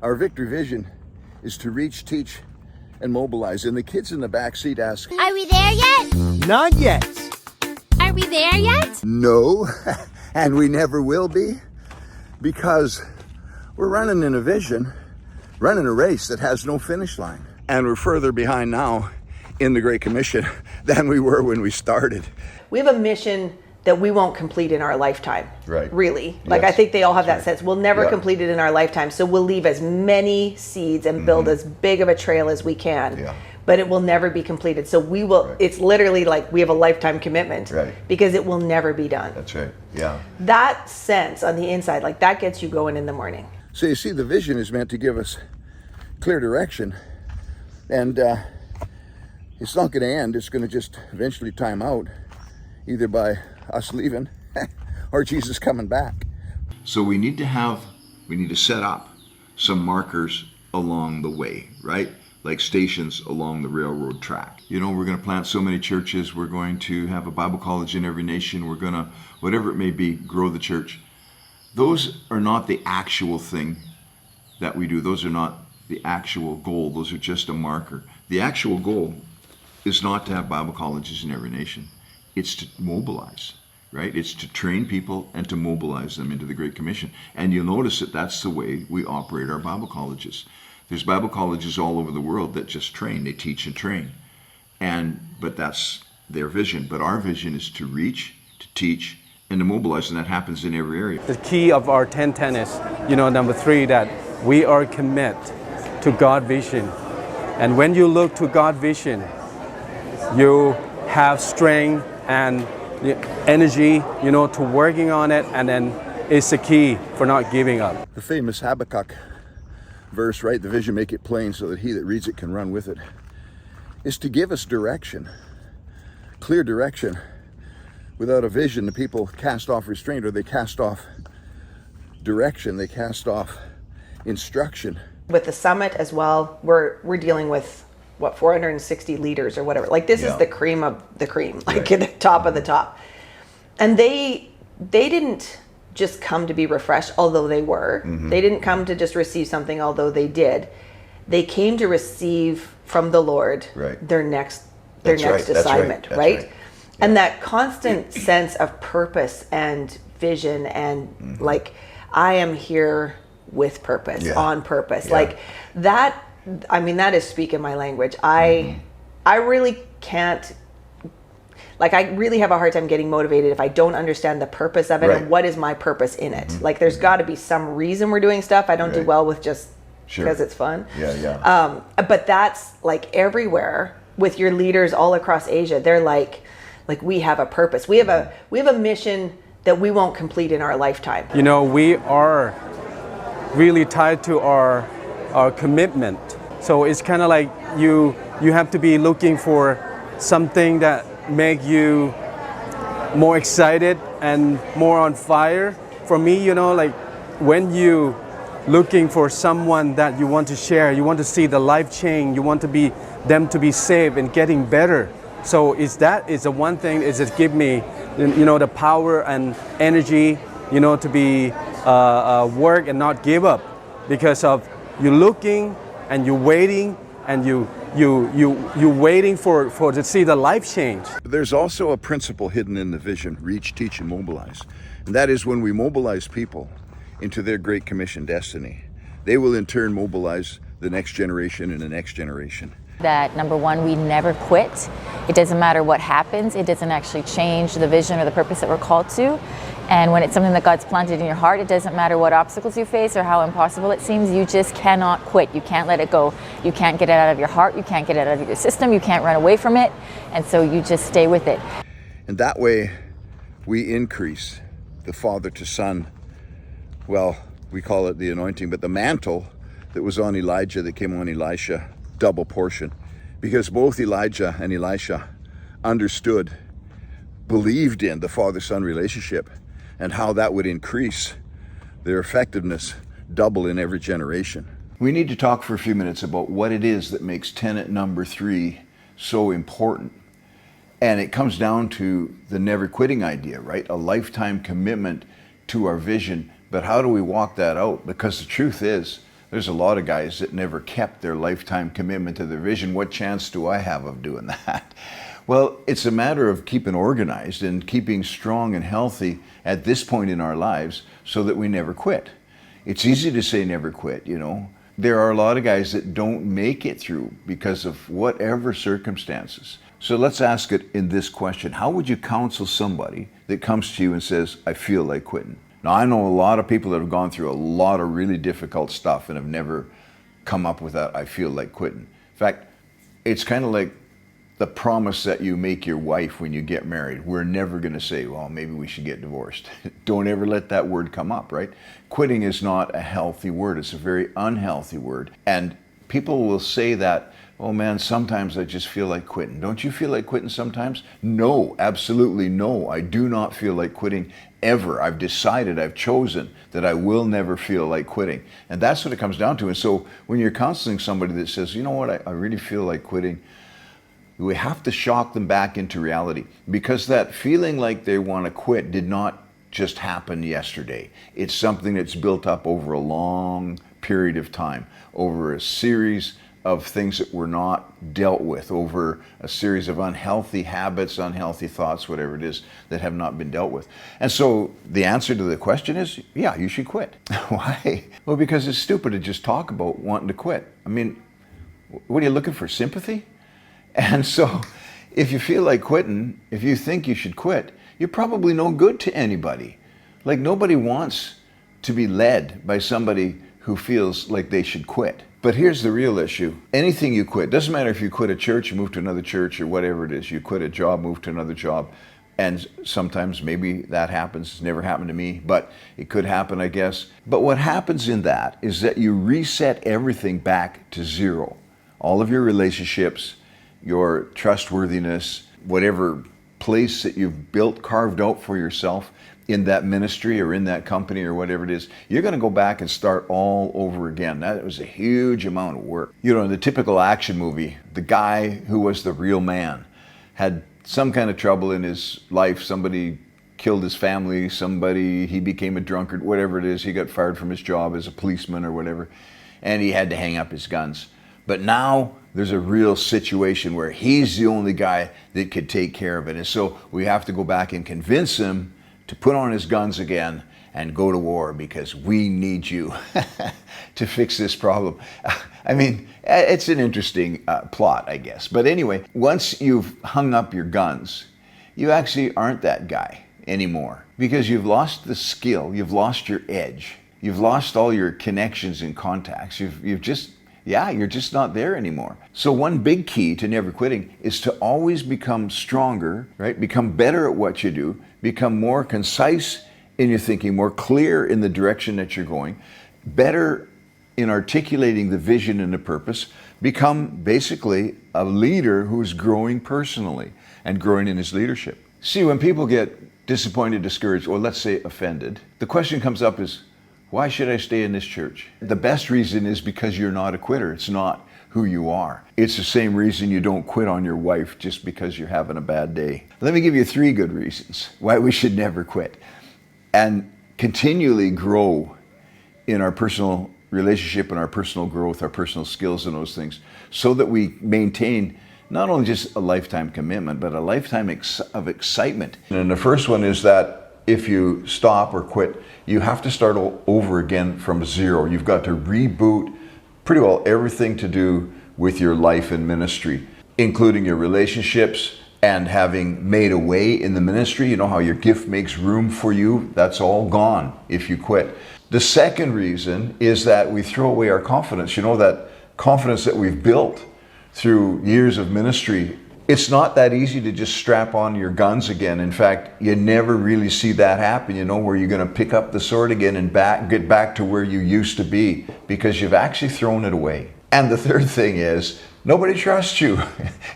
Our victory vision is to reach, teach, and mobilize. And the kids in the back seat ask, Are we there yet? Not yet. Are we there yet? no, and we never will be, because we're running in a vision, running a race that has no finish line. And we're further behind now in the Great Commission than we were when we started. We have a mission that we won't complete in our lifetime. Right. Really. Like, Yes. I think they all have that Right. sense. We'll never Yeah. complete it in our lifetime. So we'll leave as many seeds and build as big of a trail as we can. Yeah. But it will never be completed. So we will, Right. it's literally like we have a lifetime commitment. Right. Because it will never be done. That's right. Yeah. That sense on the inside, like that gets you going in the morning. So you see, the vision is meant to give us clear direction, and it's not going to end. It's going to just eventually time out, either by us leaving or Jesus coming back. So we need to set up some markers along the way, right? Like stations along the railroad track. You know, we're going to plant so many churches. We're going to have a Bible college in every nation. We're going to, whatever it may be, grow the church. Those are not the actual thing that we do. Those are not the actual goal. Those are just a marker. The actual goal is not to have Bible colleges in every nation. It's to mobilize, right? It's to train people and to mobilize them into the Great Commission. And you'll notice that that's the way we operate our Bible colleges. There's Bible colleges all over the world that just train. They teach and train. But that's their vision. But our vision is to reach, to teach, and to mobilize, and that happens in every area. The key of our 10 tenets, number 3, that we are committed to God vision. And when you look to God vision, you have strength and energy, to working on it, and then it's the key for not giving up. The famous Habakkuk verse, right? The vision make it plain so that he that reads it can run with it, is to give us direction, clear direction. Without a vision, the people cast off restraint, or they cast off direction, they cast off instruction. With the summit as well, we're dealing with 460 leaders or whatever. Like, this is the cream of the cream, like at the top of the top. And they didn't just come to be refreshed, although they were. They didn't come to just receive something, although they did. They came to receive from the Lord their next assignment, right? And that constant sense of purpose and vision and like, I am here with purpose, on purpose. Like that, I mean, that is speaking my language. I really can't, like, I really have a hard time getting motivated if I don't understand the purpose of it and what is my purpose in it. Like, there's got to be some reason we're doing stuff. I don't do well with just because it's fun. But that's like everywhere with your leaders all across Asia. They're like we have a purpose. We have a mission that we won't complete in our lifetime. We are really tied to our commitment. So it's kind of like you have to be looking for something that make you more excited and more on fire. For me, like when you looking for someone that you want to share, you want to see the life change, you want them to be saved and getting better. So is the one thing is it give me, the power and energy, to be work and not give up, because of you looking and you waiting and you waiting for to see the life change. There's also a principle hidden in the vision: reach, teach, and mobilize. And that is, when we mobilize people into their Great Commission destiny, they will in turn mobilize the next generation and the next generation. That number one, we never quit. It doesn't matter what happens. It doesn't actually change the vision or the purpose that we're called to. And when it's something that God's planted in your heart, it doesn't matter what obstacles you face or how impossible it seems, you just cannot quit. You can't let it go. You can't get it out of your heart. You can't get it out of your system. You can't run away from it. And so you just stay with it. And that way we increase the father to son. Well, we call it the anointing, but the mantle that was on Elijah, that came on Elisha, double portion, because both Elijah and Elisha understood, believed in the father-son relationship and how that would increase their effectiveness double in every generation. We need to talk for a few minutes about what it is that makes tenet number 3 so important. And it comes down to the never quitting idea, right? A lifetime commitment to our vision. But how do we walk that out? Because the truth is, there's a lot of guys that never kept their lifetime commitment to their vision. What chance do I have of doing that? Well, it's a matter of keeping organized and keeping strong and healthy at this point in our lives so that we never quit. It's easy to say never quit, you know. There are a lot of guys that don't make it through because of whatever circumstances. So let's ask it in this question. How would you counsel somebody that comes to you and says, I feel like quitting? Now, I know a lot of people that have gone through a lot of really difficult stuff and have never come up with that, I feel like quitting. In fact, it's kind of like the promise that you make your wife when you get married. We're never going to say, well, maybe we should get divorced. Don't ever let that word come up, right? Quitting is not a healthy word. It's a very unhealthy word. And people will say that, oh man, sometimes I just feel like quitting. Don't you feel like quitting sometimes? No, absolutely no. I do not feel like quitting ever. I've decided, I've chosen that I will never feel like quitting. And that's what it comes down to. And so when you're counseling somebody that says, you know what, I really feel like quitting, we have to shock them back into reality, because that feeling like they want to quit did not just happen yesterday. It's something that's built up over a long period of time, over a series of things that were not dealt with, over a series of unhealthy habits, unhealthy thoughts, whatever it is, that have not been dealt with. And so the answer to the question is, yeah, you should quit. Why? Well, because it's stupid to just talk about wanting to quit. I mean, what are you looking for, sympathy? And so if you feel like quitting, if you think you should quit, you're probably no good to anybody. Like, nobody wants to be led by somebody who feels like they should quit. But here's the real issue. Anything you quit, doesn't matter if you quit a church, you move to another church, or whatever it is, you quit a job, move to another job. And sometimes maybe that happens. It's never happened to me, but it could happen, I guess. But what happens in that is that you reset everything back to zero. All of your relationships, your trustworthiness, whatever place that you've built, carved out for yourself in that ministry or in that company or whatever it is, you're going to go back and start all over again. That was a huge amount of work. You know, in the typical action movie, the guy who was the real man had some kind of trouble in his life. Somebody killed his family, he became a drunkard, whatever it is. He got fired from his job as a policeman or whatever, and he had to hang up his guns. But now there's a real situation where he's the only guy that could take care of it. And so we have to go back and convince him to put on his guns again and go to war, because we need you to fix this problem. I mean, it's an interesting plot, I guess. But anyway, once you've hung up your guns, you actually aren't that guy anymore, because you've lost the skill, you've lost your edge, you've lost all your connections and contacts. You're just not there anymore. So one big key to never quitting is to always become stronger, right? Become better at what you do, become more concise in your thinking, more clear in the direction that you're going, better in articulating the vision and the purpose, become basically a leader who's growing personally and growing in his leadership. See, when people get disappointed, discouraged, or let's say offended, the question comes up is, why should I stay in this church? The best reason is because you're not a quitter. It's not who you are. It's the same reason you don't quit on your wife just because you're having a bad day. Let me give you 3 good reasons why we should never quit and continually grow in our personal relationship and our personal growth, our personal skills and those things, so that we maintain not only just a lifetime commitment, but a lifetime of excitement. And the first one is that if you stop or quit, you have to start over again from zero. You've got to reboot pretty well everything to do with your life and ministry, including your relationships and having made a way in the ministry. You know how your gift makes room for you? That's all gone if you quit. The second reason is that we throw away our confidence. You know, that confidence that we've built through years of ministry. It's not that easy to just strap on your guns again. In fact, you never really see that happen, you know, where you're going to pick up the sword again and get back to where you used to be, because you've actually thrown it away. And the third thing is, nobody trusts you.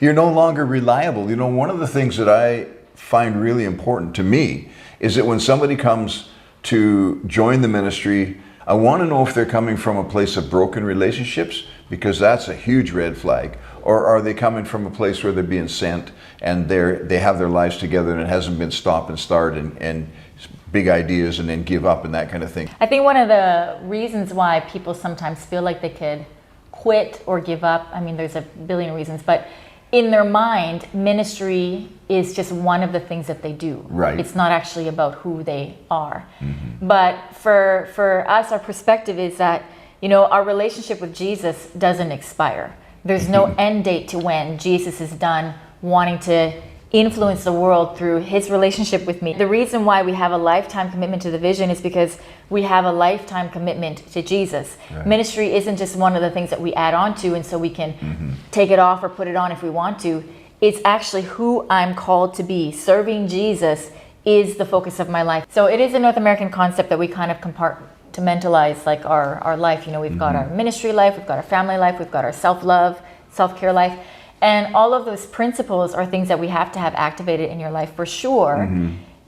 You're no longer reliable. You know, one of the things that I find really important to me is that when somebody comes to join the ministry, I want to know if they're coming from a place of broken relationships, because that's a huge red flag. Or are they coming from a place where they're being sent and they have their lives together and it hasn't been stop and start and big ideas and then give up and that kind of thing. I think one of the reasons why people sometimes feel like they could quit or give up, I mean, there's a billion reasons, but in their mind, ministry is just one of the things that they do. Right. It's not actually about who they are. But for us, our perspective is that, you know, our relationship with Jesus doesn't expire. There's no end date to when Jesus is done wanting to influence the world through his relationship with me. The reason why we have a lifetime commitment to the vision is because we have a lifetime commitment to Jesus. Right. Ministry isn't just one of the things that we add on to and so we can take it off or put it on if we want to. It's actually who I'm called to be. Serving Jesus is the focus of my life. So it is a North American concept that we kind of compartmentalize like our life. You know, we've got our ministry life, we've got our family life, we've got our self-love, self-care life. And all of those principles are things that we have to have activated in your life for sure.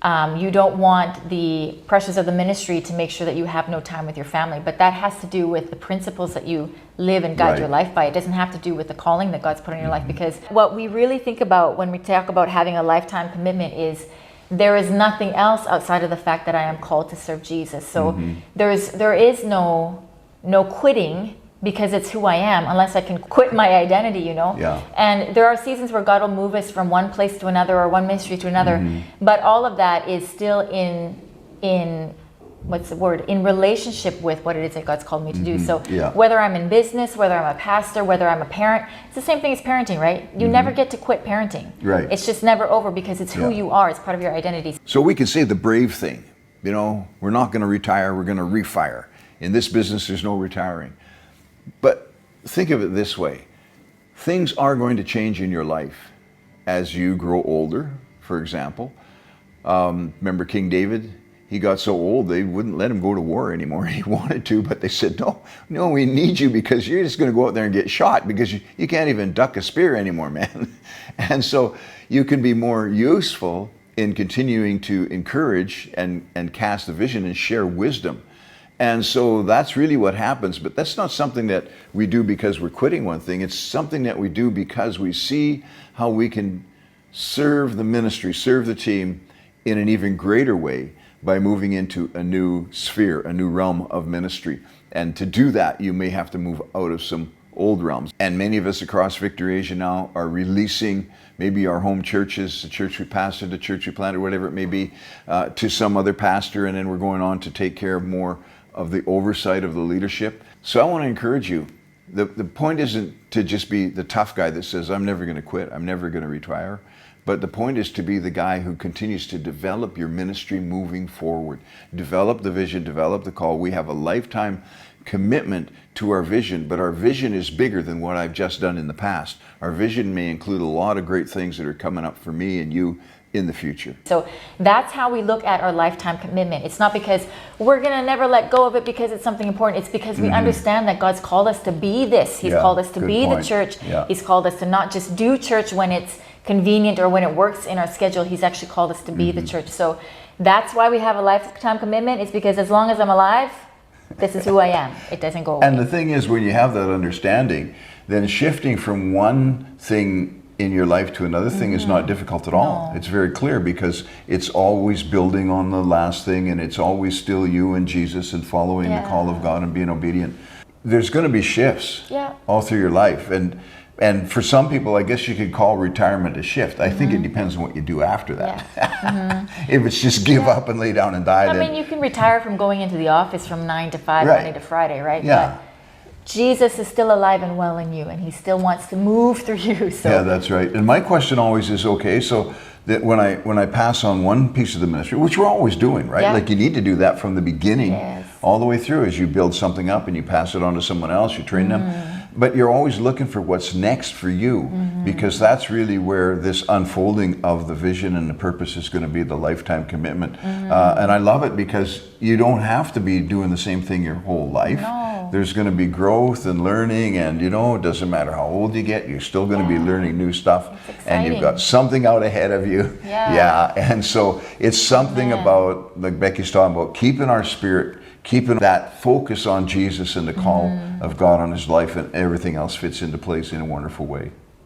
You don't want the pressures of the ministry to make sure that you have no time with your family, but that has to do with the principles that you live and guide your life by. It doesn't have to do with the calling that God's put on your life, because what we really think about when we talk about having a lifetime commitment is there is nothing else outside of the fact that I am called to serve Jesus. So there is no quitting, because it's who I am, unless I can quit my identity, you know? Yeah. And there are seasons where God will move us from one place to another or one ministry to another, but all of that is still in what's the word? In relationship with what it is that God's called me to do. So whether I'm in business, whether I'm a pastor, whether I'm a parent, it's the same thing as parenting, right? You never get to quit parenting. Right. It's just never over, because it's who you are. It's part of your identity. So we can say the brave thing, you know, we're not going to retire, we're going to refire. In this business, there's no retiring. But think of it this way. Things are going to change in your life as you grow older, for example. Remember King David? He got so old they wouldn't let him go to war anymore. He wanted to, but they said, no, we need you, because you're just going to go out there and get shot, because you can't even duck a spear anymore, man. And so you can be more useful in continuing to encourage and cast a vision and share wisdom. And so that's really what happens. But that's not something that we do because we're quitting one thing. It's something that we do because we see how we can serve the ministry, serve the team in an even greater way by moving into a new sphere, a new realm of ministry. And to do that, you may have to move out of some old realms. And many of us across Victory Asia now are releasing maybe our home churches, the church we pastored, the church we planted, whatever it may be, to some other pastor, and then we're going on to take care of more of the oversight of the leadership. So I want to encourage you. The point isn't to just be the tough guy that says, I'm never going to quit, I'm never going to retire. But the point is to be the guy who continues to develop your ministry moving forward. Develop the vision, develop the call. We have a lifetime commitment to our vision, but our vision is bigger than what I've just done in the past. Our vision may include a lot of great things that are coming up for me and you in the future. So that's how we look at our lifetime commitment. It's not because we're going to never let go of it because it's something important. It's because we understand that God's called us to be this. He's called us to be the church. He's called us to not just do church when it's convenient or when it works in our schedule. He's actually called us to be the church. So that's why we have a lifetime commitment. It's because as long as I'm alive, this is who I am. It doesn't go away. And the thing is, when you have that understanding, then shifting from one thing in your life to another thing is not difficult at all. It's very clear, because it's always building on the last thing, and it's always still you and Jesus and following the call of God and being obedient. There's going to be shifts all through your life. And for some people, I guess you could call retirement a shift. I think it depends on what you do after that. If it's just give up and lay down and die, I mean, you can retire from going into the office from 9 to 5, Monday to Friday, right? Yeah. But Jesus is still alive and well in you, and he still wants to move through you. So. Yeah, that's right. And my question always is, okay, so that when I pass on one piece of the ministry, which we're always doing, right? Yeah. Like you need to do that from the beginning all the way through, as you build something up and you pass it on to someone else, you train them. But you're always looking for what's next for you, because that's really where this unfolding of the vision and the purpose is going to be, the lifetime commitment. And I love it, because you don't have to be doing the same thing your whole life. No. There's going to be growth and learning, and you know, it doesn't matter how old you get, you're still going to be learning new stuff, and you've got something out ahead of you. And so it's something about, like Becky's talking about, keeping our spirit, keeping that focus on Jesus and the call of God on his life, and everything else fits into place in a wonderful way.